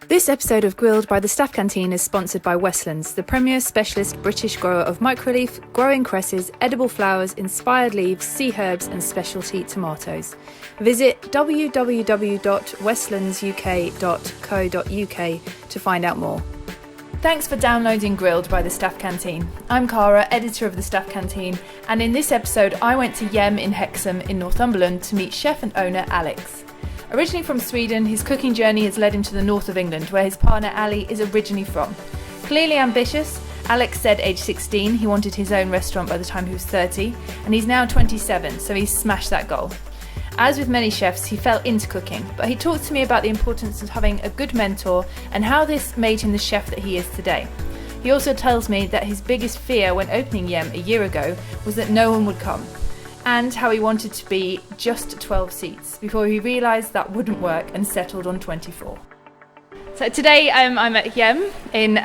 This episode of Grilled by the Staff Canteen is sponsored by Westlands, the premier specialist British grower of microleaf, growing cresses, edible flowers, inspired leaves, sea herbs and specialty tomatoes. Visit www.westlandsuk.co.uk to find out more. Thanks for downloading Grilled by the Staff Canteen. I'm Cara, editor of the Staff Canteen, and in this episode I went to Hjem in Hexham in Northumberland to meet chef and owner Alex. Originally from Sweden, his cooking journey has led him to the north of England, where his partner Ali is originally from. Clearly ambitious, Alex said age 16 he wanted his own restaurant by the time he was 30, and he's now 27, so he's smashed that goal. As with many chefs, he fell into cooking, but he talked to me about the importance of having a good mentor and how this made him the chef that he is today. He also tells me that his biggest fear when opening Hjem a year ago was that no one would come, and how he wanted to be just 12 seats before he realised that wouldn't work and settled on 24. So today I'm at Hjem in,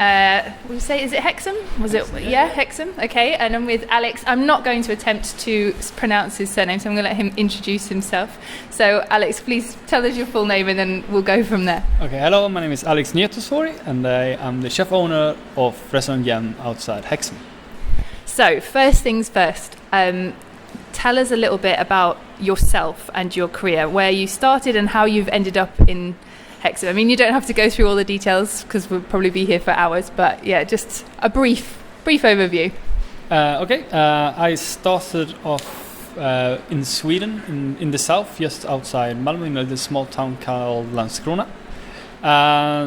what say, is it Hexham? Was it? Yeah, Hexham, okay, and I'm with Alex. I'm not going to attempt to pronounce his surname, so I'm going to let him introduce himself. So Alex, please tell us your full name and then we'll go from there. Okay, hello, my name is Alex Nietosvuori and I am the chef owner of restaurant Hjem outside Hexham. So first things first, tell us a little bit about yourself and your career, where you started and how you've ended up in Hexham. I mean, you don't have to go through all the details because we'll probably be here for hours, but yeah, just a brief overview. I started off in Sweden, in the south, just outside Malmö, in a small town called Landskrona.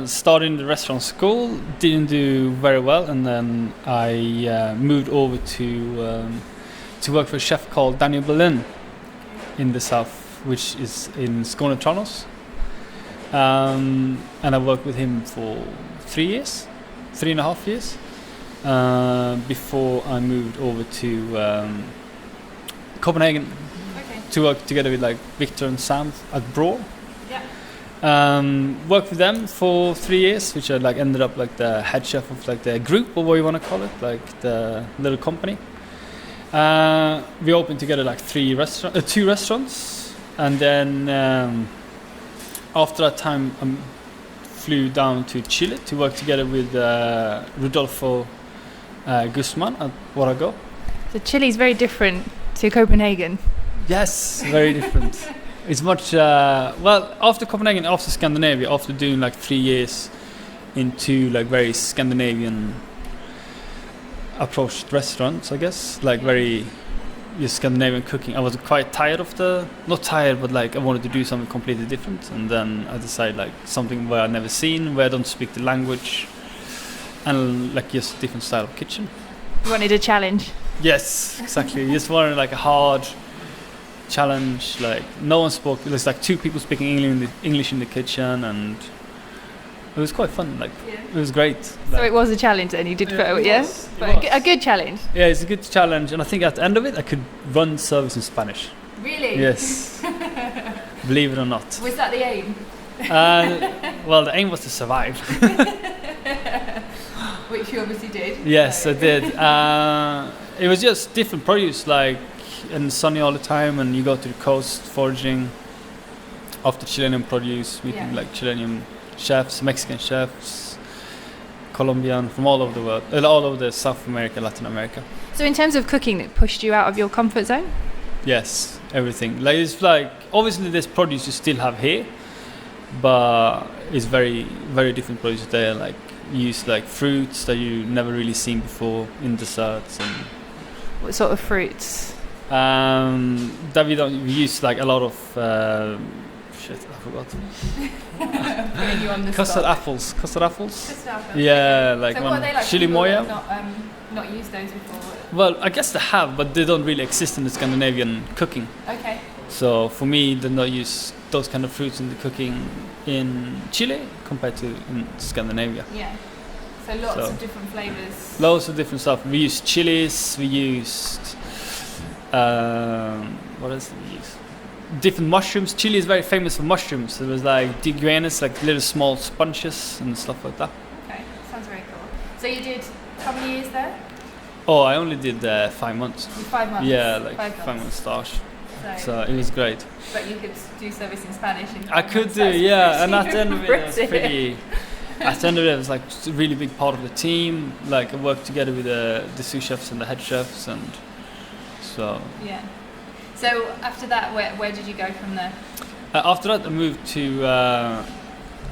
Started in the restaurant school, didn't do very well, and then I moved over to work for a chef called Daniel Berlin in the south, which is in Skåne Tranås. And I worked with him for 3.5 years, before I moved over to Copenhagen to work together with like Victor and Sam at Brå. Worked with them for 3 years, which I like ended up like the head chef of like the group, or what you want to call it, like the little company. We opened together like 2 restaurants, and then after that time I flew down to Chile to work together with Rodolfo Guzman at Warago. So Chile is very different to Copenhagen. Yes, very different. It's much after Copenhagen, after Scandinavia, after doing like 3 years into like very Scandinavian approached restaurants, I guess, like very Scandinavian cooking. I was quite tired of not tired, but like I wanted to do something completely different, and then I decided like something where I'd never seen, where I don't speak the language, and like just different style of kitchen. You wanted a challenge? Yes, exactly. You just wanted like a hard challenge, like no one spoke, there's like 2 people speaking English in the kitchen, and it was quite fun, like it was great. So it was a challenge then, you did put it, yes? But a good challenge. Yeah, it's a good challenge, and I think at the end of it I could run service in Spanish. Really? Yes. Believe it or not. Was that the aim? Well, the aim was to survive. Which you obviously did. Yes, so. I did. It was just different produce, like, and sunny all the time, and you go to the coast foraging after Chilean produce, meeting like Chilean chefs, Mexican chefs, Colombian, from all over the world, all over the South America, Latin America. So in terms of cooking, it pushed you out of your comfort zone? Yes, everything. Like it's like obviously this produce you still have here, but it's very, very different produce there. Like use like fruits that you never really seen before in desserts. And what sort of fruits? That we use like a lot of shit, I forgot. Putting you on the Custard spot. apples. Custard apples. Yeah, like so one what are they like? chili moya. Not used those before. Well, I guess they have, but they don't really exist in the Scandinavian cooking. Okay. So for me, they not use those kind of fruits in the cooking in Chile compared to in Scandinavia. Yeah. So lots of different flavors. Loads of different stuff. We used chilies. We used what else did we use? Different mushrooms. Chile is very famous for mushrooms. There was like diguanes, like little small sponges and stuff like that. Okay, sounds very cool. So you did how many years there? Oh, I only did 5 months. 5 months? Yeah, like 5 months stage. So it was great. But you could do service in Spanish in 5 I could months. do, yeah, and at the end of it, it was at the end of it, it was like a really big part of the team. Like I worked together with the sous chefs and the head chefs, and so. Yeah. So after that, where did you go from there? After that, I moved to.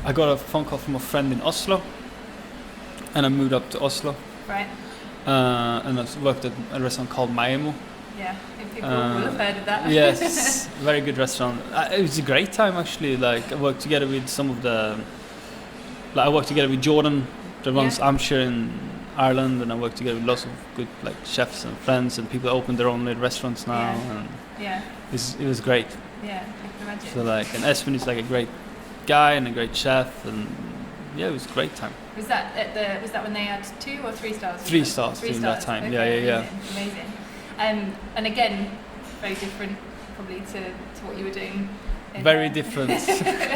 I got a phone call from a friend in Oslo, and I moved up to Oslo. Right. And I worked at a restaurant called Hjem. Yeah, people will have heard of that. Yes, very good restaurant. It was a great time actually. Like I worked together with some of the. Like I worked together with Jordan, the runs Amshire in Ireland, and I worked together with lots of good like chefs and friends and people that opened their own little restaurants now. And it was great. Yeah, I can imagine. So like, and Espen is like a great guy and a great chef, and yeah, it was a great time. Was that was that when they had 2 or 3 stars? 3 stars during that time. Okay, Yeah. Amazing. And again, very different probably to what you were doing. Very different.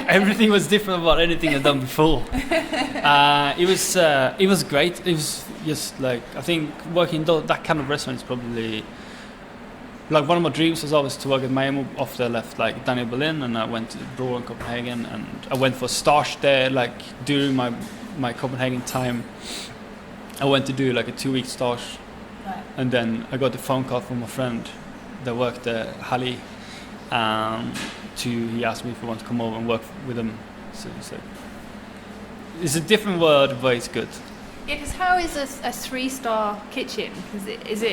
Everything was different about anything I'd done before. It was great. It was just like, I think working that kind of restaurant is probably like one of my dreams was always to work at Hjem after I left like Daniel Berlin, and I went to Brewer in Copenhagen, and I went for stage there like during my Copenhagen time. I went to do like a 2-week stage. Right. And then I got a phone call from a friend that worked at Halli. He asked me if I want to come over and work with him. So it's a different word, but it's good. Yeah, because how is a 3-star kitchen? Is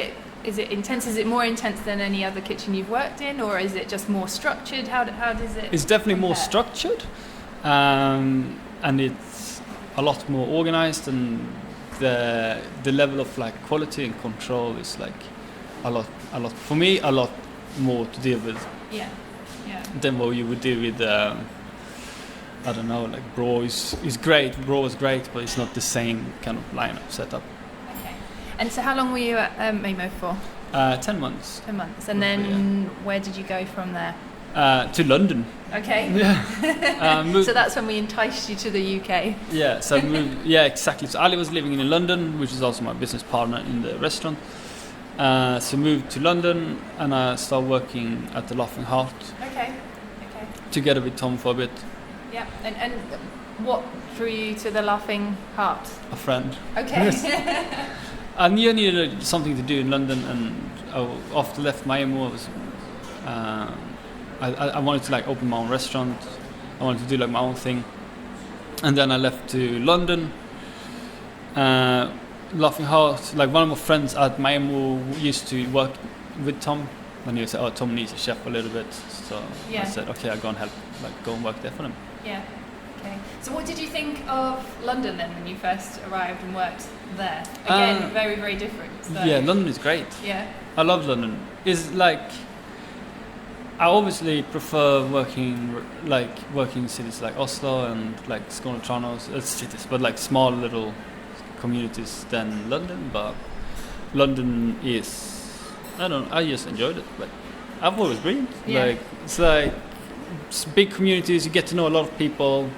it intense? Is it more intense than any other kitchen you've worked in, or is it just more structured? How does it? It's definitely more structured, and it's a lot more organized, and the level of like quality and control is like a lot for me, a lot more to deal with. Yeah. Than what you would do with I don't know, like Bro is great. Bro is great, but it's not the same kind of lineup setup. Okay. And so how long were you at Hjem for? 10 months. 10 months. And then where did you go from there? To London. Okay. Yeah. So that's when we enticed you to the UK. Yeah. So I moved. Yeah, exactly. So Ali was living in London, which is also my business partner in the restaurant. So moved to London, and I started working at the Laughing Heart. Okay. Together with Tom for a bit. Yeah. And what drew you to the Laughing Heart? A friend. Okay. Yes. I knew I needed something to do in London, and after I left Hjem, I wanted to like open my own restaurant. I wanted to do like my own thing, and then I left to London. Laughing Heart, like one of my friends at Hjem used to work with Tom, and he said, "Oh, Tom needs a chef a little bit." So I said, "Okay, I'll go and help, like go and work there for him." Yeah. Okay. So what did you think of London then when you first arrived and worked there? Again, very, very different. So. Yeah, London is great. Yeah. I love London. It's like, I obviously prefer working in cities like Oslo and like Skåne, Toronto, cities, but like small little communities than London. But London is, I just enjoyed it. Like, I've always been. Yeah. Like, it's big communities, you get to know a lot of people.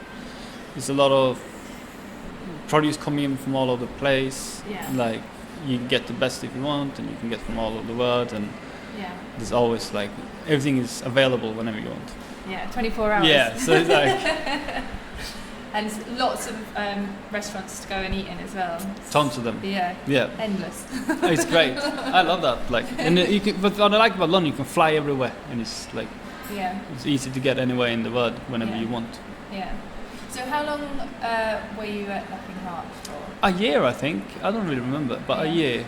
There's a lot of produce coming in from all over the place. Yeah. Like, you can get the best if you want, and you can get from all over the world, and there's always like everything is available whenever you want. Yeah, 24 hours. Yeah, so it's like and lots of restaurants to go and eat in as well. Tons of them. Yeah. Endless. It's great. I love that. Like, and but what I like about London, you can fly everywhere, and it's like it's easy to get anywhere in the world whenever you want. Yeah. So how long were you at Laughing Heart for? A year, I think. I don't really remember, but a year.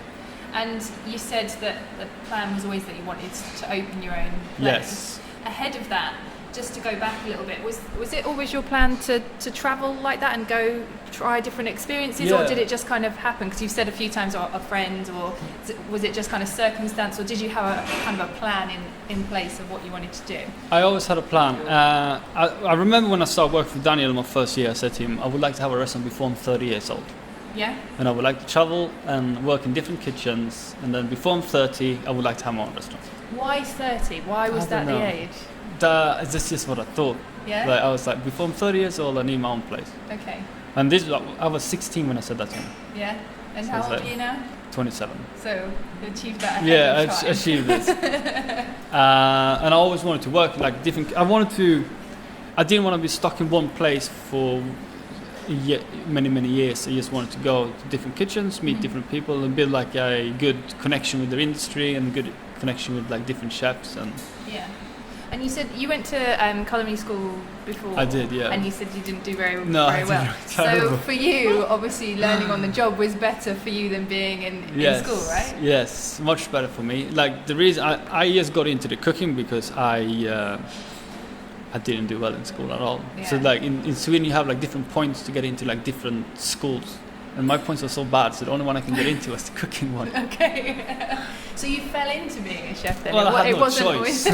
And you said that the plan was always that you wanted to open your own place. Yes. Ahead of that, just to go back a little bit, was it always your plan to travel like that and go try different experiences, or did it just kind of happen? Because you've said a few times, or a friend, or was it just kind of circumstance, or did you have a kind of a plan in place of what you wanted to do? I always had a plan. I remember when I started working for Daniel in my first year, I said to him, I would like to have a restaurant before I'm 30 years old. Yeah. And I would like to travel and work in different kitchens, and then before I'm 30, I would like to have my own restaurant. Why 30? Why was that the age? That's just what I thought. Yeah. Like, I was like, before I'm 30 years old, I need my own place. Okay. And I was 16 when I said that to him. Yeah. And So how old are you now? 27. So you achieved that ahead of time. I achieved it. And I always wanted to work like different. I didn't want to be stuck in one place for many years. I just wanted to go to different kitchens, meet different people, and build like a good connection with their industry and good connection with like different chefs. And And you said you went to culinary school before. I did, yeah. And you said you didn't do very I well. did terrible. So for you, obviously, learning on the job was better for you than being in school, right? Yes, much better for me. Like the reason I just got into the cooking because I didn't do well in school at all. Yeah. So like in Sweden you have like different points to get into like different schools. And my points were so bad, so the only one I can get into was the cooking one. Okay. So you fell into being a chef then? Well, I had no wasn't choice.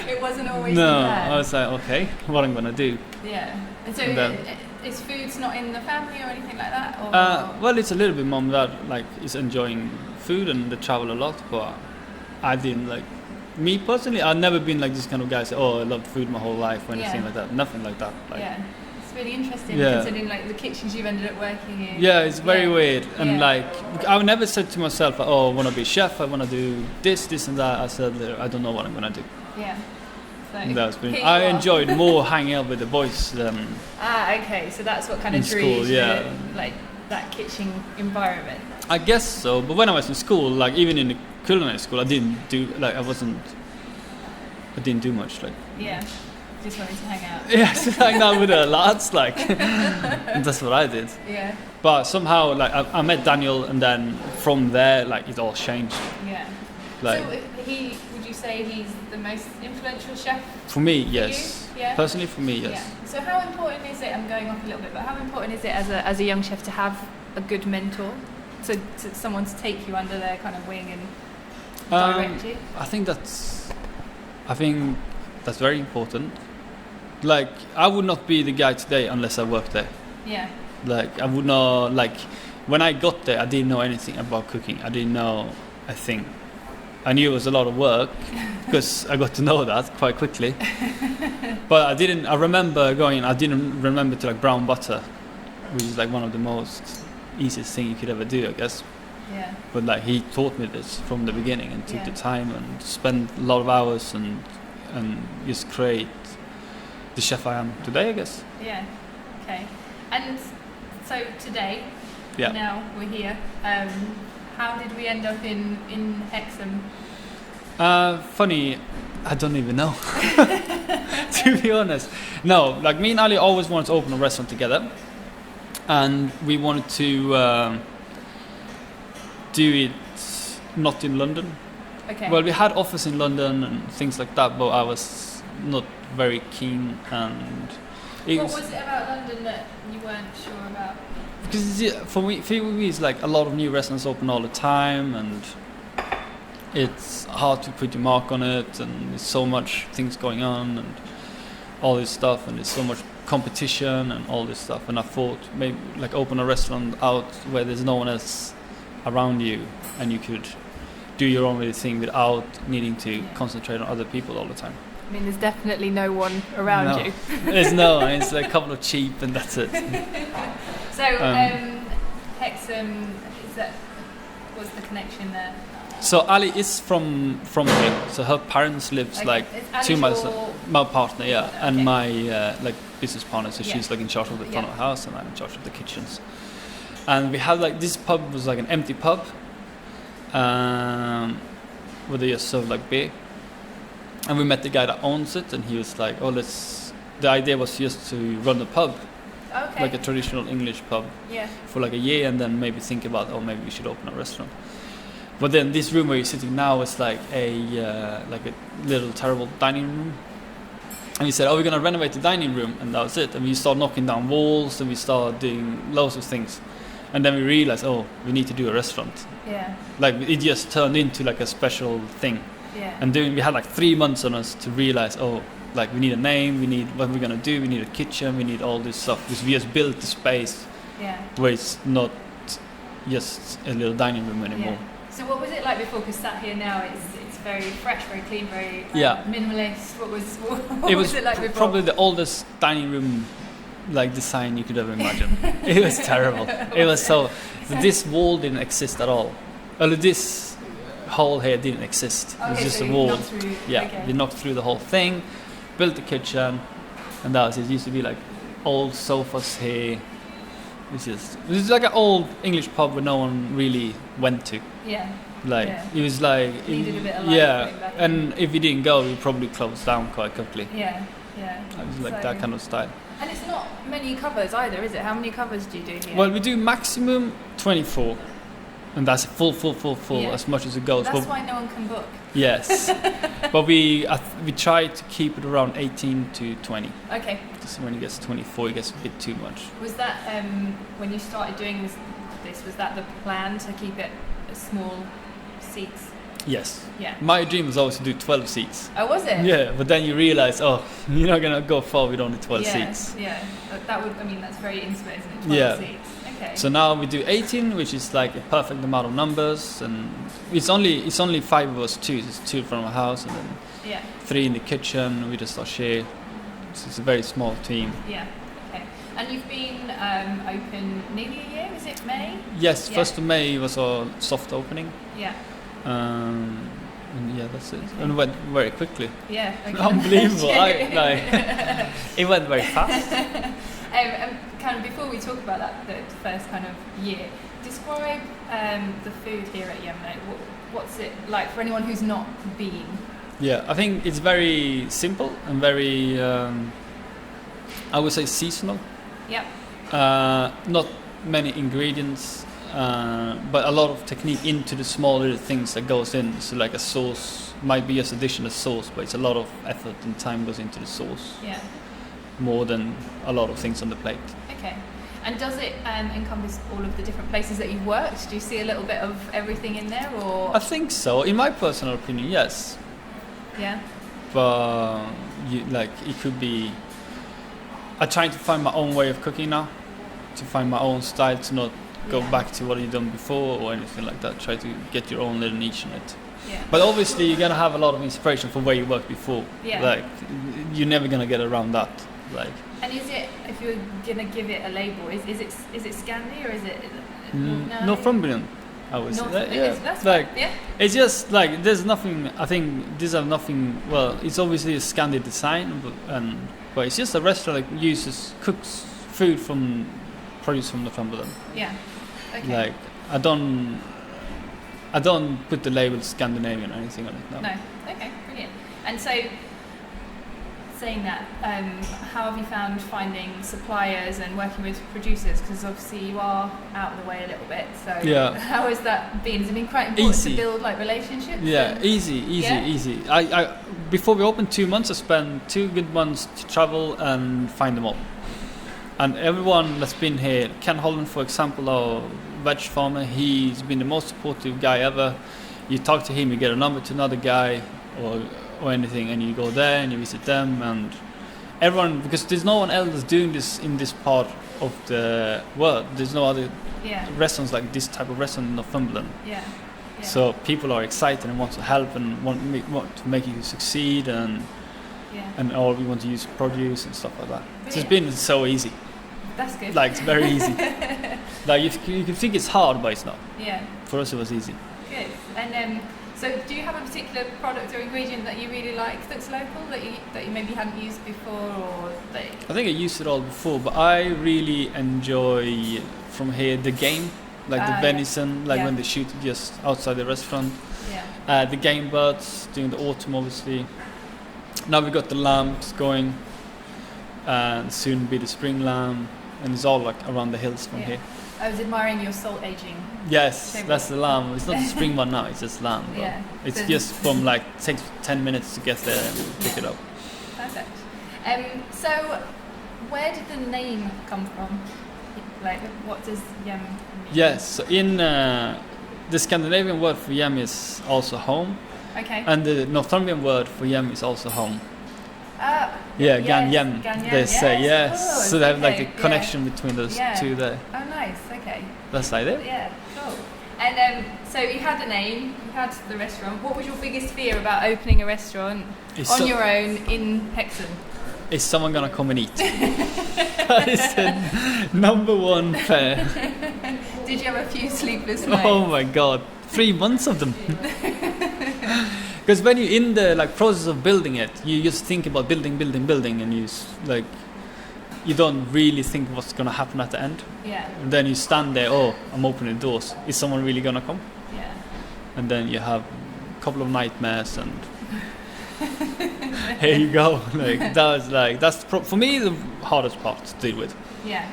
It wasn't always No, bad. I was like, okay, what I'm gonna do? Yeah. And so is foods not in the family or anything like that? Or? Well, it's a little bit mom and dad like is enjoying food and they travel a lot, but I didn't like. Me personally, I've never been like this kind of guy. Say, oh, I loved food my whole life or anything like that. Nothing like that. Like, it's really interesting considering like the kitchens you've ended up working in. Yeah, it's very weird. And like, I never said to myself, oh, I want to be a chef. I want to do this and that. I said, I don't know what I'm gonna do. Yeah. So I enjoyed more hanging out with the boys than. Okay. So that's what kind of drew school, you to like that kitchen environment. I guess so, but when I was in school, like even in the culinary school, I didn't do much. Like just wanted to hang out. Yes, hang out with the lads, like that's what I did. Yeah. But somehow, like I met Daniel, and then from there, like it all changed. Yeah. Like, so would you say he's the most influential chef? For me, for yes. You? Yeah. Personally, for me, yes. Yeah. So how important is it? I'm going off a little bit, but how important is it as a young chef to have a good mentor, to someone to take you under their kind of wing and direct you? I think that's very important. Like I would not be the guy today unless I worked there. Yeah. Like I would not like when I got there I didn't know anything about cooking. I didn't know a thing. I knew it was a lot of work because I got to know that quite quickly. But I didn't remember to like brown butter, which is like one of the most easiest thing you could ever do, I guess. Yeah. But like he taught me this from the beginning and took the time and spent a lot of hours and just create the chef I am today, I guess. Yeah. Okay. And so today, now we're here. How did we end up in Hexham? Funny, I don't even know. To be honest, no. Like me and Ali always wanted to open a restaurant together, and we wanted to do it not in London. Okay. Well, we had office in London and things like that, but I was not very keen. And what was it about London that you weren't sure about? Because for me, it's like a lot of new restaurants open all the time, and it's hard to put your mark on it, and there's so much things going on, and all this stuff, and there's so much competition and all this stuff. And I thought maybe like open a restaurant out where there's no one else around you, and you could do your own little thing without needing to concentrate on other people all the time. I mean, there's definitely no one around you. There's it's like a couple of cheap, and that's it. So, Hexham, what's the connection there? So Ali is from here. So her parents lives like 2 miles. My partner, and my like business partner. So she's like in charge of the front of the house, and I'm in charge of the kitchens. And we had like this pub was like an empty pub, where they just serve like beer. And we met the guy that owns it, and he was like, "Oh, the idea was just to run the pub, like a traditional English pub, for like a year, and then maybe think about, maybe we should open a restaurant." But then this room where you're sitting now is like a little terrible dining room. And he said, we're gonna renovate the dining room, and that was it. And we started knocking down walls, and we started doing loads of things. And then we realized, we need to do a restaurant. Yeah. Like it just turned into like a special thing. Yeah. And we had like 3 months on us to realize, like we need a name, we need what we're gonna do, we need a kitchen, we need all this stuff. Because we just built the space where it's not just a little dining room anymore. Yeah. So what was it like before? Because sat here now, it's very fresh, very clean, very minimalist. What was it like before? Probably the oldest dining room like design you could ever imagine. It was terrible. It was so this wall didn't exist at all. This hole here didn't exist. It was just a wall. We knocked through the whole thing, built the kitchen, and that was it. It used to be like old sofas here. It's like an old English pub where no one really went to. Yeah. Like Yeah. it was like Needed a bit of life yeah, going back and if you didn't go, you probably closed down quite quickly. Yeah. It was like So- that kind of style. And it's not many covers either, is it? How many covers do you do here? Well, we do maximum 24, and that's full, Yeah. as much as it goes. That's But why no one can book. yes, but we try to keep it around 18 to 20. Okay. So when it gets 24, it gets a bit too much. Was that when you started doing this? Was that the plan to keep it small seats? Yes. Yeah. My dream was always to do 12 seats. Oh, was it? Yeah, but then you realize, you're not gonna go far with only 12 yeah, seats. Yeah. That would. I mean, that's very intimate, isn't it? 12 Yeah. seats. Okay. So now we do 18, which is like a perfect amount of numbers, and it's only 5 of us too. It's 2 from our house, and then yeah. 3 in the kitchen. We just are share. So it's a very small team. Yeah. Okay. And you've been open nearly a year. Is it May? Yes, Yeah. 1st of May was our soft opening. Yeah. And yeah, that's it. Okay. And it went very quickly. Yeah. Okay. Unbelievable. It went very fast. Kind of before we talk about that, the first kind of year, describe the food here at Hjem. What's it like for anyone who's not been? Yeah, I think it's very simple and very, I would say, seasonal. Yep. Not many ingredients, but a lot of technique into the small little things that goes in. So like a sauce might be just additional sauce, but it's a lot of effort and time goes into the sauce. Yeah. More than a lot of things on the plate. Okay. And does it encompass all of the different places that you've worked? Do you see a little bit of everything in there, or? I think so. In my personal opinion, yes. Yeah. But it could be. I'm trying to find my own way of cooking now, to find my own style, to not go Yeah. back to what you've done before or anything like that. Try to get your own little niche in it. Yeah. But obviously, you're gonna have a lot of inspiration from where you worked before. Yeah. Like you're never gonna get around that. Like And is it, if you're gonna give it a label, is it Scandi or is it? Northumberland, I would say. That's like fine. Yeah. it's just like there's nothing. I think these are nothing. Well, it's obviously a Scandi design, but it's just a restaurant that cooks food from produce from Northumberland. Yeah. Okay. Like I don't put the label Scandinavian or anything on it. No. Okay. Brilliant. And so, saying that, how have you found finding suppliers and working with producers? Because obviously you are out of the way a little bit. So Yeah. how has that been? Has it been quite important Easy. to build like relationships? Yeah, and- easy. Yeah? I before we opened 2 months, I spent 2 good months to travel and find them all. And everyone that's been here, Ken Holland, for example, our veg farmer, he's been the most supportive guy ever. You talk to him, you get a number to another guy or anything, and you go there and you visit them, and everyone, because there's no one else doing this in this part of the world. There's no other Yeah. restaurants like this type of restaurant in Northumberland. Yeah. Yeah. So people are excited and want to help and want to make you succeed, and all we want to use produce and stuff like that. So it's been so easy. That's good. Like it's very easy. Like you can think it's hard, but it's not. Yeah. For us, it was easy. Good. And so, do you have a particular product or ingredient that you really like that's local that you maybe hadn't used before, or that? I think I used it all before, but I really enjoy from here the game, like the venison, like when they shoot it just outside the restaurant. Yeah. The game birds during the autumn, obviously. Now we got the lambs going, and soon be the spring lamb, and it's all like around the hills from here. I was admiring your salt aging. Yes, Table. that's the lamb. It's not the spring one now, it's just lamb. But Yeah. it's So- just from like takes 10 minutes to get there and pick it up. Perfect. So, where did the name come from? Like, what does Hjem mean? Yes, so in the Scandinavian word for Hjem is also home, Okay. and the Northumbrian word for Hjem is also home. Yes, Gan Hjem, they say, yes. Cool. So they have like Okay, a connection between those Yeah. two there. Oh, nice. Okay. That's like it. Yeah. Cool. And so you had the name, you had the restaurant. What was your biggest fear about opening a restaurant on your own in Hexham? Is someone gonna come and eat? That is the number one fear. Did you have a few sleepless nights? Oh my god, 3 months of them. Because when you're in the process of building it, you just think about building, and you don't really think what's gonna happen at the end. Yeah. And then you stand there. Oh, I'm opening the doors. Is someone really gonna come? Yeah. And then you have a couple of nightmares, and here you go. That's for me the hardest part to deal with. Yeah.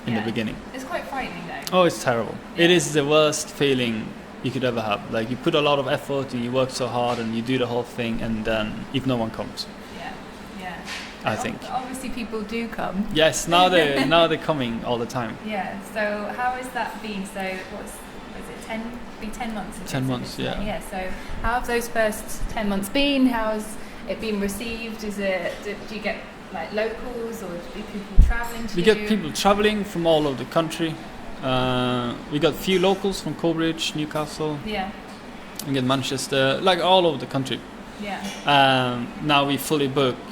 In the beginning. It's quite frightening though. Oh, it's terrible. Yeah. It is the worst feeling you could ever have. Like, you put a lot of effort and you work so hard and you do the whole thing, and then if no one comes. I think. Obviously, people do come. Yes, now they're coming all the time. Yeah. So how has that been? So was it 10 months? 10 months, yeah. Yeah. So how have those first 10 months been? How has it been received? Do you get like locals, or do people travelling to you? We get people travelling from all over the country. We got few locals from Cambridge, Newcastle. Yeah. We get Manchester, like all over the country. Yeah. Now we fully booked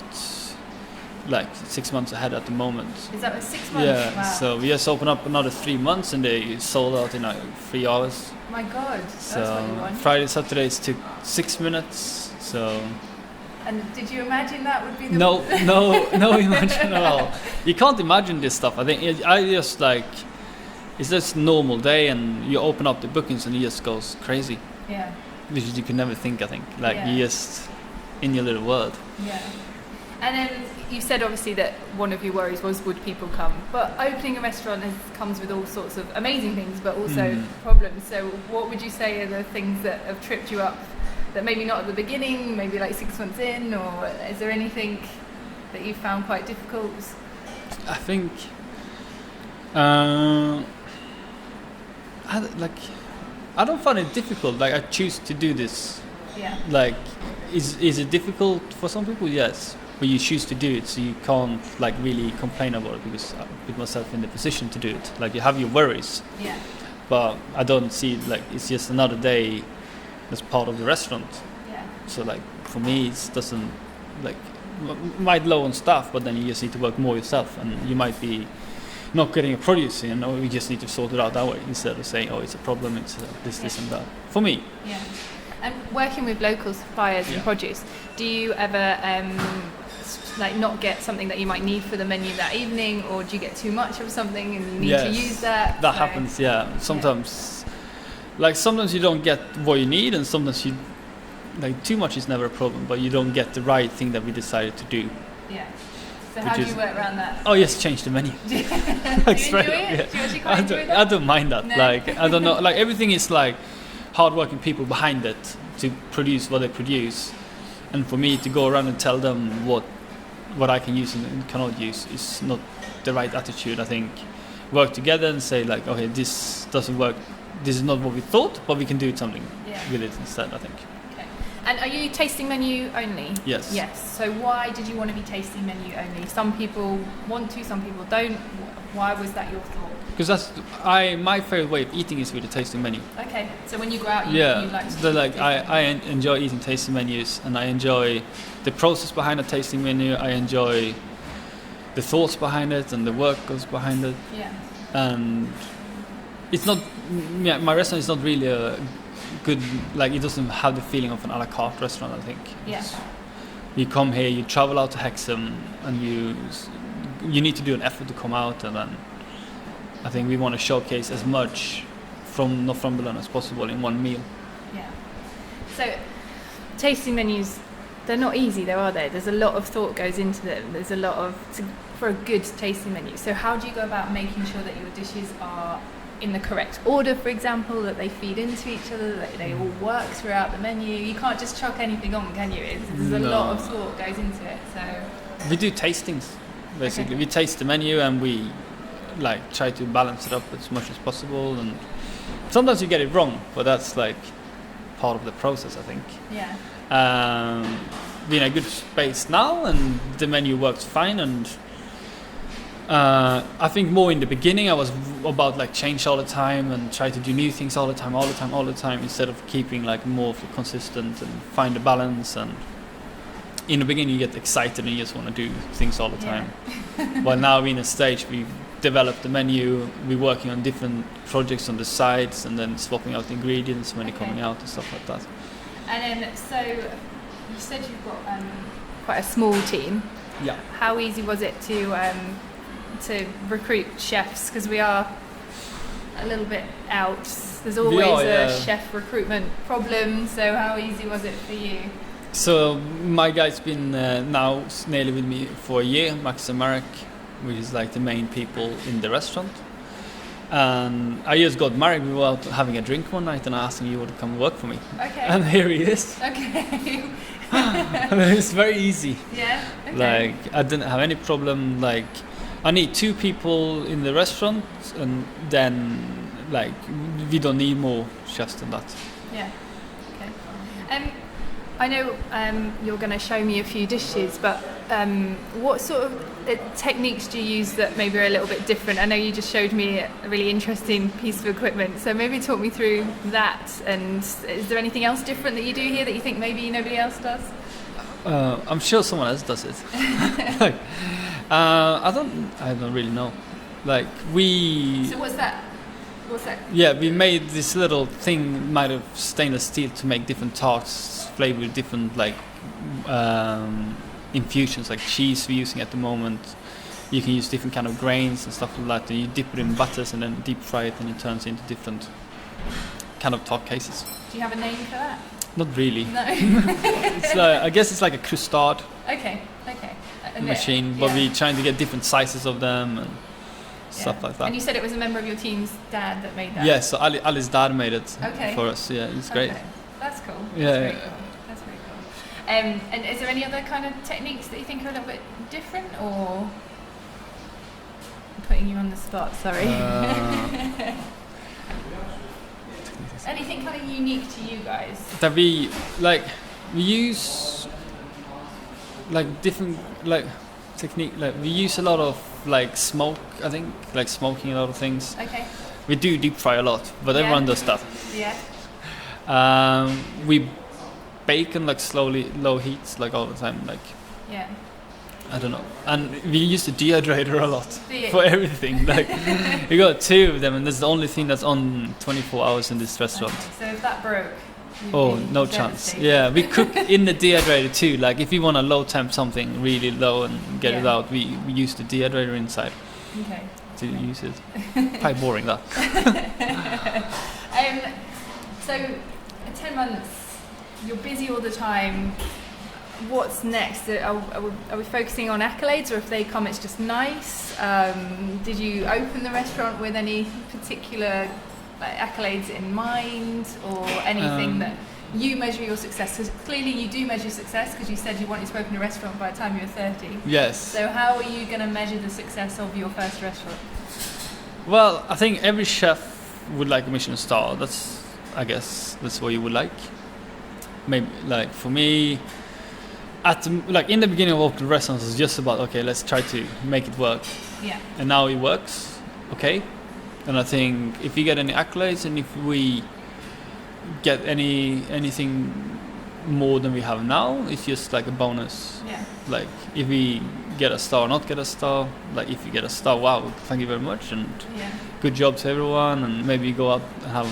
like 6 months ahead at the moment. Is that 6 months? Yeah. Wow. So we just opened up another 3 months, and they sold out in like 3 hours. My God. So that's what you want. Friday, Saturdays took 6 minutes. So. And did you imagine that would be the No imagine at all. You can't imagine this stuff. I think it's just normal day, and you open up the bookings and it just goes crazy. Yeah. Which you could never think, I think. Like, Yeah. you're just in your little world. Yeah. And then you said obviously that one of your worries was, would people come? But opening a restaurant comes with all sorts of amazing things, but also problems. So what would you say are the things that have tripped you up, that maybe not at the beginning, maybe like 6 months in, or is there anything that you found quite difficult? I think I don't find it difficult. Like, I choose to do this. Yeah. Like, is it difficult for some people? Yes, but you choose to do it, so you can't like really complain about it, because I put myself in the position to do it. Like, you have your worries. Yeah. But I don't see it like it's just another day that's part of the restaurant. Yeah. So like, for me, it doesn't like might low on staff, but then you just need to work more yourself, and you might be not getting a produce in, or you just need to sort it out that way, instead of saying, oh, it's a problem, it's this and that. For me. Yeah. And working with local suppliers and produce, do you ever like not get something that you might need for the menu that evening, or do you get too much of something and you need to use that? That happens, yeah. Sometimes, sometimes you don't get what you need, and sometimes you too much is never a problem, but you don't get the right thing that we decided to do. Yeah. So how do you work around that? Oh, yes, change the menu. Do you enjoy it? Yeah. Do you actually quite enjoy that? I don't mind that. No. I don't know. Like, everything is like hard-working people behind it to produce what they produce, and for me to go around and tell them what I can use and cannot use is not the right attitude. I think work together and say like, okay, this doesn't work. This is not what we thought, but we can do something with it instead, I think. And are you tasting menu only? Yes. Yes. So why did you want to be tasting menu only? Some people want to, some people don't. Why was that your thought? Because my favorite way of eating is with a tasting menu. Okay. So when you go out, you like to I enjoy eating tasting menus, and I enjoy the process behind a tasting menu. I enjoy the thoughts behind it and the work goes behind it. Yeah. And it's not. Yeah, my restaurant is not really a good, like, it doesn't have the feeling of an a la carte restaurant, I think. Yeah. You come here, you travel out to Hexham, and you need to do an effort to come out, and then I think we want to showcase as much from Northumberland as possible in one meal. Yeah. So tasting menus, they're not easy though, are they? There's a lot of thought goes into them. There's a lot for a good tasting menu. So how do you go about making sure that your dishes are in the correct order, for example, that they feed into each other, that they all work throughout the menu? You can't just chuck anything on, can you? There's a lot of thought goes into it. So we do tastings, basically. We taste the menu and we try to balance it up as much as possible, and sometimes you get it wrong, but that's part of the process, I think. Yeah. We're in a good space now, and the menu works fine, and I think more in the beginning I was about change all the time and try to do new things all the time, instead of keeping more consistent and find a balance. And in the beginning you get excited and you just want to do things all the time. But now we're in a stage, we've developed the menu, we're working on different projects on the sides, and then swapping out ingredients when they're coming out and stuff like that. And then, so you said you've got quite a small team. Yeah. How easy was it to to recruit chefs? Because we are a little bit out. There's always a chef recruitment problem. So how easy was it for you? So my guy's been now nearly with me for a year, Max and Marek, which is like the main people in the restaurant. And I just got married. We were out having a drink one night, and I asked him if he would come work for me. Okay. And here he is. Okay. It's very easy. Yeah. Okay. Like I didn't have any problem. Like I need 2 people in the restaurant, and then like we don't need more chefs than that. Yeah. Okay. I know you're going to show me a few dishes, but what sort of techniques do you use that maybe are a little bit different? I know you just showed me a really interesting piece of equipment, so maybe talk me through that. And is there anything else different that you do here that you think maybe nobody else does? I'm sure someone else does it. Like, I don't really know. Like So what's that? Yeah, we made this little thing made of stainless steel to make different tarts flavored with different like infusions, like cheese we're using at the moment. You can use different kind of grains and stuff like that, and you dip it in butters and then deep fry it, and it turns into different kind of tart cases. Do you have a name for that? Not really. No. It's like, I guess it's like a custard machine, but we're trying to get different sizes of them and stuff like that. And you said it was a member of your team's dad that made that? Yeah, so Ali's dad made it for us. Yeah, it's great. Okay. That's cool. Yeah. That's very cool. And is there any other kind of techniques that you think are a little bit different, or I'm putting you on the spot? Sorry. Anything kind of unique to you guys? That we use like different like technique. Like we use a lot of like smoke. I think like smoking a lot of things. Okay. We do deep fry a lot, but everyone does that. Yeah. We bake on like slowly low heats like all the time. Like I don't know. And we use the dehydrator a lot for everything. Like we got 2 of them, and that's the only thing that's on 24 hours in this restaurant. Okay. So if that broke, no chance. Yeah, we cook in the dehydrator too. Like if we want to low temp something really low and get it out, we use the dehydrator inside. Okay. To use it. Quite boring that. So 10 months, you're busy all the time. What's next? Are we focusing on accolades, or if they come, it's just nice? Did you open the restaurant with any particular accolades in mind, or anything that you measure your success? Because clearly you do measure success, because you said you wanted to open a restaurant by the time you were 30. Yes. So how are you going to measure the success of your first restaurant? Well, I think every chef would like a Michelin star. I guess that's what you would like. Maybe like for me, in the beginning of opening restaurants, it's just about let's try to make it work. Yeah. And now it works. Okay. And I think if you get any accolades, and if we get anything more than we have now, it's just like a bonus. Yeah. Like if we get a star or not get a star, like if you get a star, wow, thank you very much, and good job to everyone, and maybe go out and have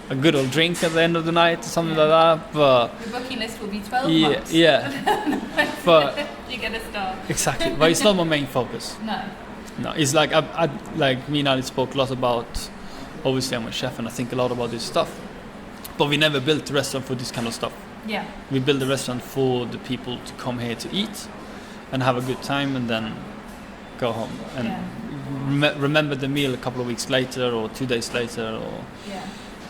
a good old drink at the end of the night or something like that. But the booking list will be 12 months. Yeah. But you get a star. Exactly. But it's not my main focus. No, it's like I like me and Ali spoke a lot about. Obviously, I'm a chef and I think a lot about this stuff. But we never built a restaurant for this kind of stuff. Yeah. We built a restaurant for the people to come here to eat and have a good time, and then go home and remember the meal a couple of weeks later or 2 days later, or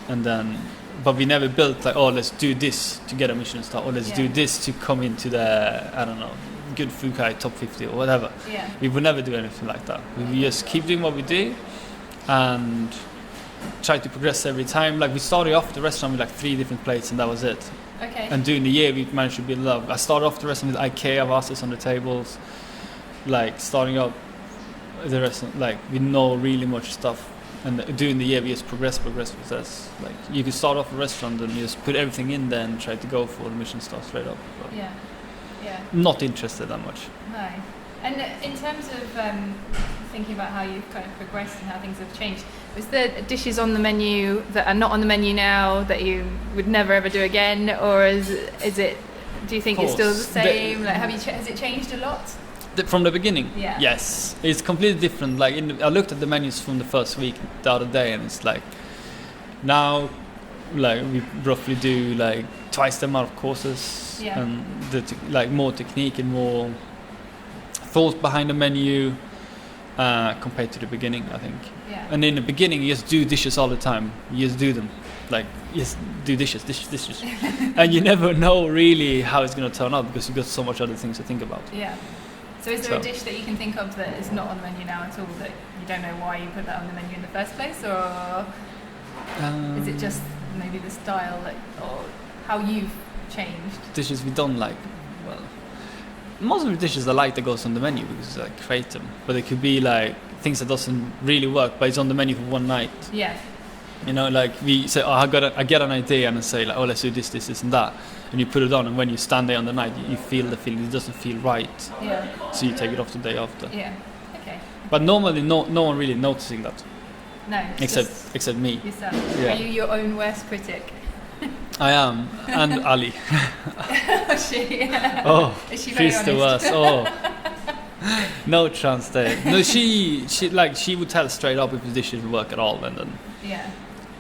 and then. But we never built like, let's do this to get a Michelin star, or let's do this to come into the, I don't know, Good Food Guide top 50 or whatever. Yeah. We would never do anything like that. We just keep doing what we do and try to progress every time. Like we started off the restaurant with like 3 different plates, and that was it. Okay. And during the year we managed to build up. I started off the restaurant with IKEA vases on the tables, like starting up the restaurant like with no really much stuff. And during the year we just progress with this. Like you could start off a restaurant and you just put everything in there and try to go for the Michelin star straight up. But not interested that much. No. And in terms of thinking about how you've kind of progressed and how things have changed, was there dishes on the menu that are not on the menu now that you would never ever do again, or is it? Do you think it's still the same? Has it changed a lot? From the beginning, Yeah. yes, it's completely different. Like I looked at the menus from the first week the other day, and it's like now, like we roughly do like twice the amount of courses, Yeah. and like more technique and more thought behind the menu compared to the beginning, I think. Yeah. And in the beginning, you just do dishes all the time. You just do them, like just do dishes, and you never know really how it's going to turn out because you've got so much other things to think about. Yeah. So is there a dish that you can think of that is not on the menu now at all, that you don't know why you put that on the menu in the first place, or is it just maybe the style or how you've changed? Dishes we don't like. Well, most of the dishes I like that goes on the menu because I create them. But it could be like things that doesn't really work, but it's on the menu for one night. Yeah. You know, like we say, I get an idea and I say like, oh, let's do this and that, and you put it on, and when you stand there on the night, you feel the feeling. It doesn't feel right. Yeah. So you take it off the day after. Yeah. Okay. But normally, no one really noticing that. No. Except me. Yourself. Yeah. Are you your own worst critic? I am, and Ali. She. Oh, Is she very she's the honest? worst. Oh, no chance there. No, she would tell straight up if the dishes work at all, and then Yeah.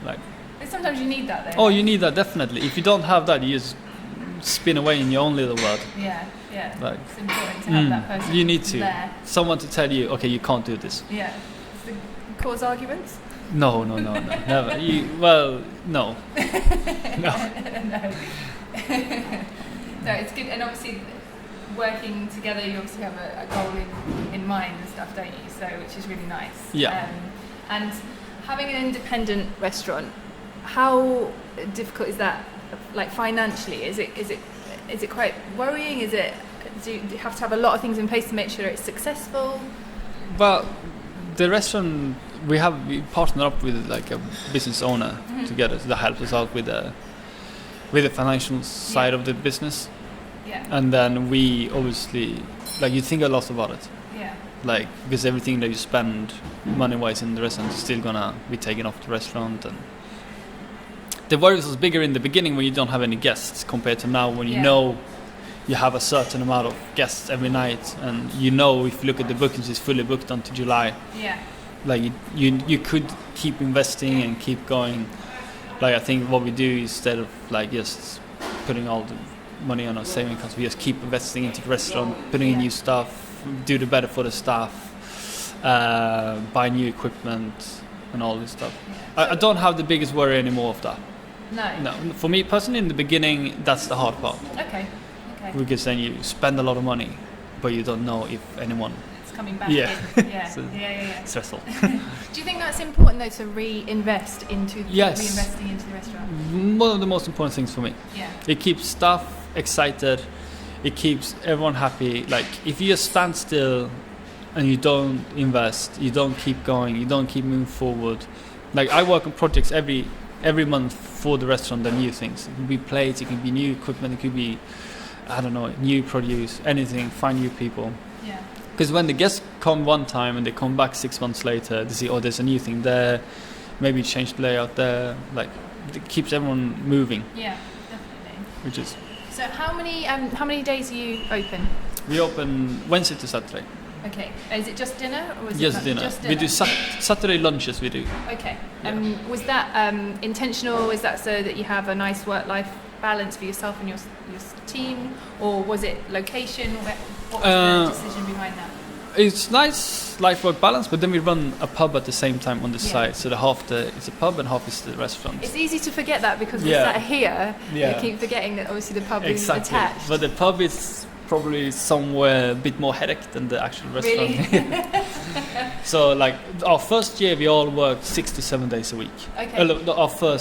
like. But sometimes you need that though. Oh, you need that definitely. If you don't have that, you just spin away in your own little world. Yeah. Yeah. Like, it's important to have that person. you need to. There. Someone to tell you, okay, you can't do this. Yeah. Does it cause arguments? No, never. No. No. No, it's good, and obviously working together, you obviously have a goal in mind and stuff, don't you? So, which is really nice. Yeah. And having an independent restaurant, how difficult is that? Like financially, is it quite worrying? Do you have to have a lot of things in place to make sure it's successful? Well, the restaurant we partner up with like a business owner together that helps us out with the financial side of the business. Yeah. And then we obviously like you think a lot about it. Yeah. Like because everything that you spend money wise in the restaurant is still gonna be taken off the restaurant, and the worry was bigger in the beginning when you don't have any guests compared to now when you know you have a certain amount of guests every night, and you know if you look at the bookings it's fully booked until July. Yeah. Like you could keep investing and keep going. Like I think what we do instead of like just putting all the money on our saving accounts, we just keep investing into the restaurant, putting in new stuff, do the better for the staff, buy new equipment and all this stuff. I don't have the biggest worry anymore of that. No, for me personally in the beginning that's the hard part. Okay. Because then you spend a lot of money but you don't know if anyone Coming back yeah. in. Yeah. So Yeah. stressful. Do you think that's important though, to reinvest into Yes. reinvesting into the restaurant? One of the most important things for me. Yeah. It keeps staff excited, it keeps everyone happy. Like if you just stand still and you don't invest, you don't keep going, you don't keep moving forward. Like I work on projects every month for the restaurant, the new things. It could be plates, it could be new equipment, it could be I don't know, new produce, anything, find new people. Yeah. Because when the guests come one time and they come back 6 months later, they see, oh, there's a new thing there, maybe change the layout there. Like, it keeps everyone moving. Yeah, definitely. Which is. So how many days are you open? We open Wednesday to Saturday. Okay. Is it just dinner or is Yes, it dinner. Just dinner? We do Saturday lunches. We do. Okay. Yeah. Was that intentional? Is that so that you have a nice work-life balance for yourself and your team, or was it location? What was the decision behind that? It's nice life-work balance, but then we run a pub at the same time on the side, so the half it's a pub and half is the restaurant. It's easy to forget that because we sat here. Yeah. You keep forgetting that obviously the pub is Exactly. attached. But the pub is probably somewhere a bit more headache than the actual restaurant. Really? So like our first year we all worked 6 to 7 days a week. Okay. Our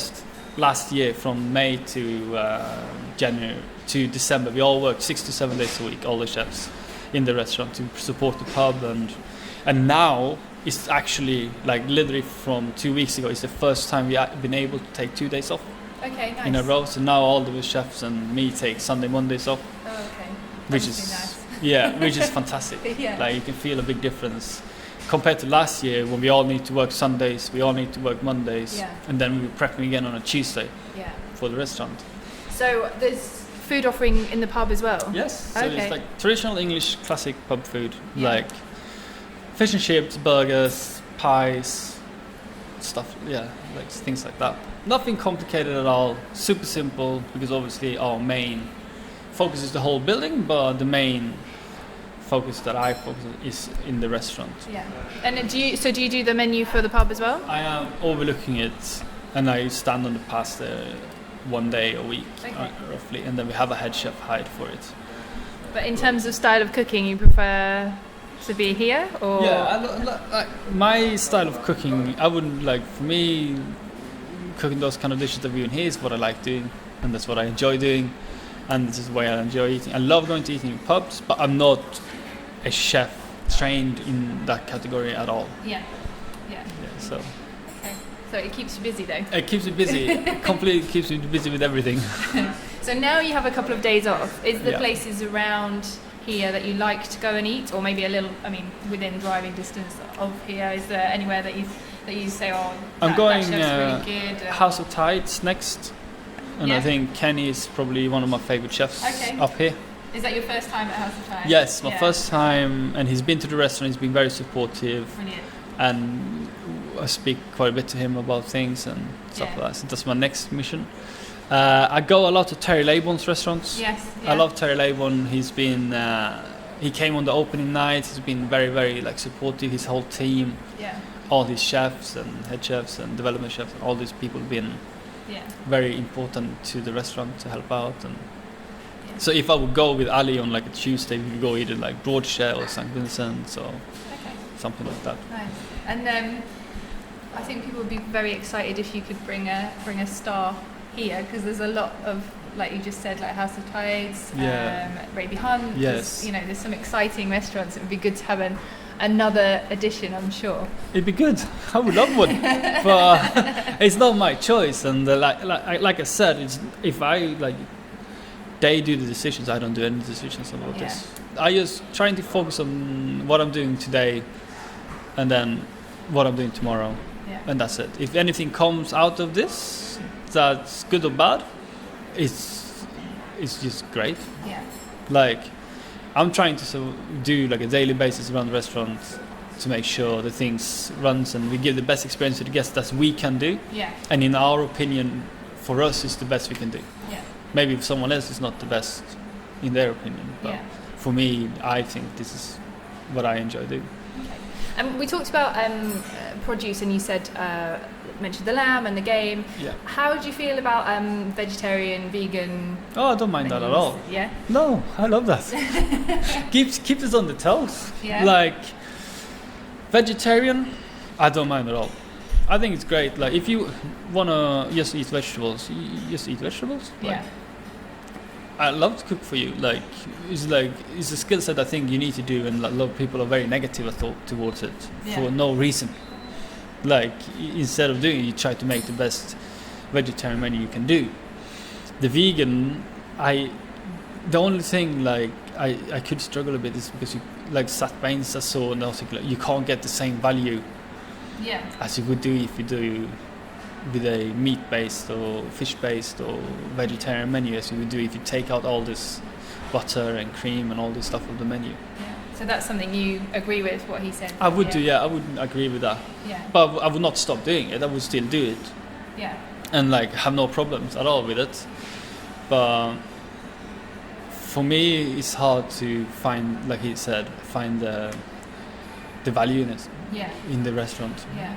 last year from May to January to December we all worked 6 to 7 days a week, all the chefs in the restaurant to support the pub, and now it's actually like literally from 2 weeks ago it's the first time we've been able to take 2 days off. Okay, nice. In a row. So now all the chefs and me take Sunday, Mondays off. Oh, okay. Which That's is nice. which is fantastic. Yeah. Like you can feel a big difference compared to last year when we all need to work Sundays, we all need to work Mondays, Yeah. and then we were prepping again on a Tuesday Yeah. for the restaurant. So there's food offering in the pub as well? Yes. So Okay. it's like traditional English classic pub food, Yeah. like fish and chips, burgers, pies, stuff. Yeah, like things like that. Nothing complicated at all. Super simple, because obviously our main focus is the whole building, but the main focus that I focus on is in the restaurant. Yeah. And do you do the menu for the pub as well? I am overlooking it, and I stand on the pass there one day a week, Okay. roughly, and then we have a head chef hired for it. But in terms of style of cooking, you prefer to be here, or Yeah, my style of cooking, I wouldn't like, for me, cooking those kind of dishes that we do in here is what I like doing, and that's what I enjoy doing, and this is the way I enjoy eating. I love going to eating in pubs, but I'm not a chef trained in that category at all. Yeah. Yeah, so Okay. So it keeps you busy though. it keeps me busy. Completely keeps me busy with everything. So now you have a couple of days off. Is the Yeah. places around here that you like to go and eat, or maybe a little? I mean, within driving distance of here, is there anywhere that you say, oh, I'm that going chef's really good? House of Tides next, and Yeah. I think Kenny is probably one of my favorite chefs Okay. up here. Is that your first time at House of Tides? Yes, my Yeah. first time, and he's been to the restaurant. He's been very supportive, Brilliant. and I speak quite a bit to him about things and stuff Yeah. like that. So that's my next mission. I go a lot to Terry Laybon's restaurants. Yes. I love Terry Laybon. He's been he came on the opening night. He's been very, very like supportive. His whole team, Yeah. all these chefs and head chefs and development chefs, all these people have been Yeah. very important to the restaurant to help out. And Yeah. so if I would go with Ali on like a Tuesday, we could go either like Broadshare or St. Vincent or Okay. something like that. Nice. And I think people would be very excited if you could bring a star here, because there's a lot of, like you just said, like House of Tides, Yeah. Raby Hunt. Yes. There's some exciting restaurants. It would be good to have another edition, I'm sure. It'd be good. I would love one, but it's not my choice. And like I said, it's if I like they do the decisions. I don't do any decisions about Yeah. this. I just trying to focus on what I'm doing today, and then what I'm doing tomorrow, Yeah. and that's it. If anything comes out of this that's good or bad, it's just great. Yeah. Like I'm trying to do like a daily basis around the restaurant to make sure the things runs and we give the best experience to the guests that we can do, Yeah. and in our opinion for us is the best we can do. Yeah. Maybe if someone else is not the best in their opinion, but Yeah. for me I think this is what I enjoy doing. We talked about produce, and you said mentioned the lamb and the game. Yeah. How do you feel about vegetarian, vegan? Oh, I don't mind that at menus? all. Yeah. No, I love that. keeps us on the toes. Yeah. Like vegetarian, I don't mind at all. I think it's great. Like if you wanna just eat vegetables, you just eat vegetables. Like, Yeah. I love to cook for you. It's a skill set I think you need to do, and a lot of people are very negative I thought towards it for Yeah. no reason. Like instead of doing it, you try to make the best vegetarian menu you can do. The vegan, the only thing like I could struggle a bit is because you like Satbains I saw, and also like, you can't get the same value Yeah. as you would do if you do with a meat-based or fish-based or vegetarian menu as you would do if you take out all this butter and cream and all this stuff of the menu. Yeah. So that's something you agree with what he said. I would do, yeah, I would agree with that. Yeah. But I would not stop doing it. I would still do it Yeah. and like have no problems at all with it. But for me, it's hard to find, like he said, the value in it Yeah. in the restaurant. Yeah.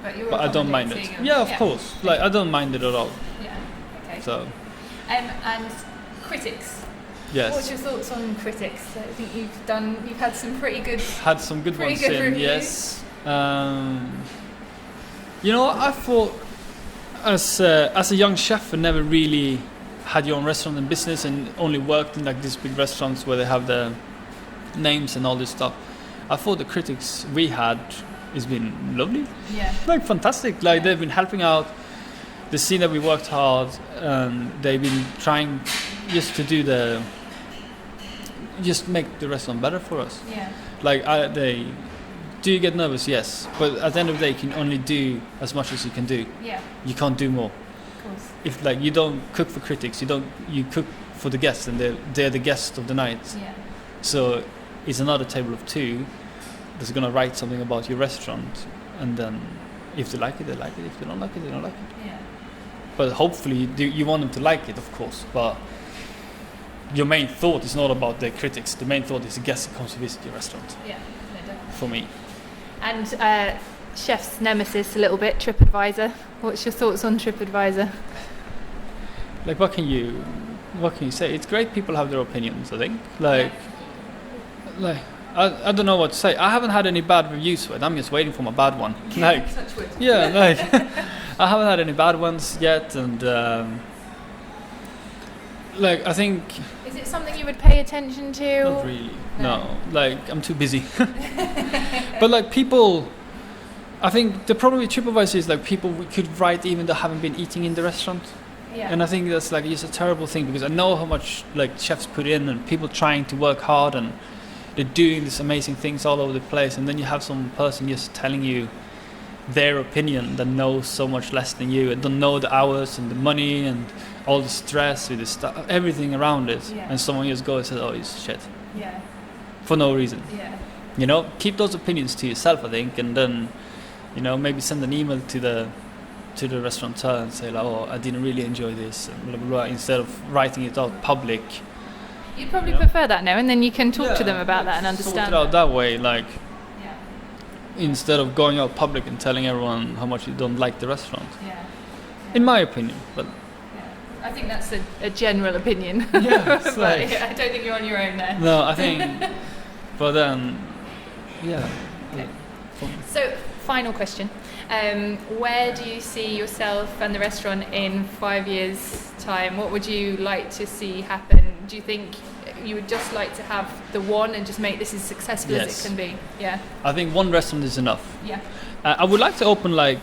But But I don't mind it. accommodating Yeah, of course. Like I don't mind it at all. Yeah. Okay. So And critics. yes. What's your thoughts on critics? I think you've had some pretty good. Had some good Pretty ones good in, reviews. yes. I thought as a young chef I never really had your own restaurant and business and only worked in like these big restaurants where they have the names and all this stuff. I thought the critics we had has been lovely, Yeah. like fantastic. Like they've been helping out. They see that we worked hard, and they've been trying just to just make the restaurant better for us. Yeah. Like do you get nervous? Yes, but at the end of the day, you can only do as much as you can do. Yeah. You can't do more. Of course. If like you don't cook for critics, you cook for the guests, and they're the guests of the night. Yeah. So it's another table of two that's gonna write something about your restaurant, and then if they like it, they like it. If they don't like it, they don't like it. Yeah. But hopefully you want them to like it, of course. But your main thought is not about the critics. The main thought is the guest that comes to visit your restaurant. Yeah. No, definitely. For me. And chef's nemesis a little bit, Tripadvisor. What's your thoughts on Tripadvisor? Like, what can you say? It's great people have their opinions, I think. I don't know what to say. I haven't had any bad reviews for it. I'm just waiting for my bad one. Like, Such wood. yeah, like I haven't had any bad ones yet, and like I think. Is it something you would pay attention to? Not really. No, like I'm too busy. But like people, I think the problem with TripAdvisor is like people could write even though haven't been eating in the restaurant. Yeah. And I think that's like just a terrible thing, because I know how much like chefs put in and people trying to work hard and they're doing these amazing things all over the place, and then you have some person just telling you their opinion that knows so much less than you and don't know the hours and the money and all the stress with the stuff, everything around it. Yeah. And someone just goes and says, oh, it's shit. Yeah. For no reason. Yeah. You know, keep those opinions to yourself, I think, and then, you know, maybe send an email to the restaurateur and say like, oh, I didn't really enjoy this, and blah, blah, blah, instead of writing it out public. You'd probably prefer that now, and then you can talk to them about that and understand. Sort it out that way, like, Yeah. instead of going out public and telling everyone how much you don't like the restaurant. Yeah. In my opinion, but I think that's a general opinion. Yeah, it's But like- I don't think you're on your own there. no, I think, but then, yeah. Okay. So, final question. Where do you see yourself and the restaurant in 5 years' time? What would you like to see happen? Do you think you would just like to have the one and just make this as successful as Yes. it can be? Yeah. I think one restaurant is enough. Yeah. I would like to open like,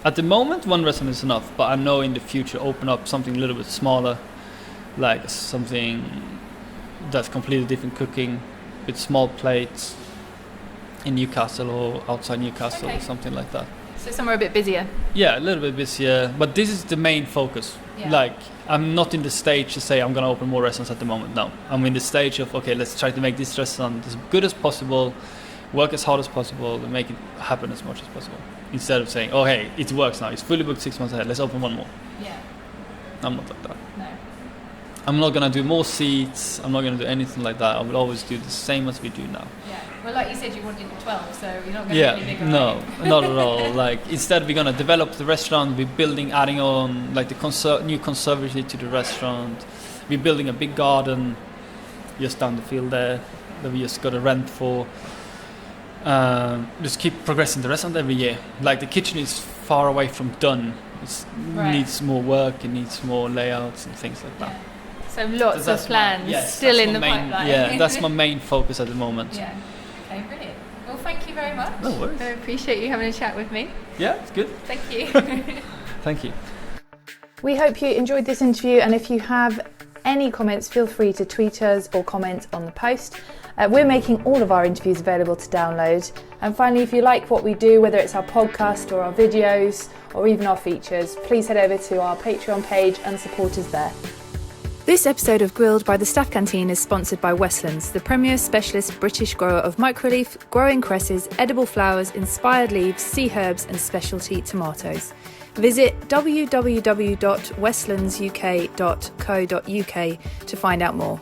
at the moment one restaurant is enough, but I know in the future open up something a little bit smaller, like something that's completely different cooking with small plates in Newcastle or outside Newcastle Okay. or something like that. So somewhere a bit busier. Yeah, a little bit busier, but this is the main focus. Yeah. Like, I'm not in the stage to say I'm going to open more restaurants at the moment. No, I'm in the stage of, okay, let's try to make this restaurant as good as possible, work as hard as possible, and make it happen as much as possible. Instead of saying, oh, hey, it works now, it's fully booked 6 months ahead, let's open one more. Yeah. I'm not like that. No. I'm not going to do more seats, I'm not going to do anything like that. I will always do the same as we do now. Yeah. Well, like you said, you wanted 12, so you're not going to Yeah, be any bigger. no, not at all. Like, instead we're gonna develop the restaurant. We're building, adding on like the new conservatory to the restaurant. We're building a big garden just down the field there that we just got a rent for. Just keep progressing the restaurant every year. Like, the kitchen is far away from done. It Right. needs more work. It needs more layouts and things like that. Yeah. So lots of That's plans yes, still that's in my the main, pipeline. Yeah, that's my main focus at the moment. Yeah. Okay, brilliant. Well, thank you very much. No worries. I appreciate you having a chat with me. Yeah, it's good. Thank you. Thank you. We hope you enjoyed this interview, and if you have any comments, feel free to tweet us or comment on the post. We're making all of our interviews available to download. And finally, if you like what we do, whether it's our podcast or our videos or even our features, please head over to our Patreon page and support us there. This episode of Grilled by the Staff Canteen is sponsored by Westlands, the premier specialist British grower of microleaf, growing cresses, edible flowers, inspired leaves, sea herbs and specialty tomatoes. Visit www.westlandsuk.co.uk to find out more.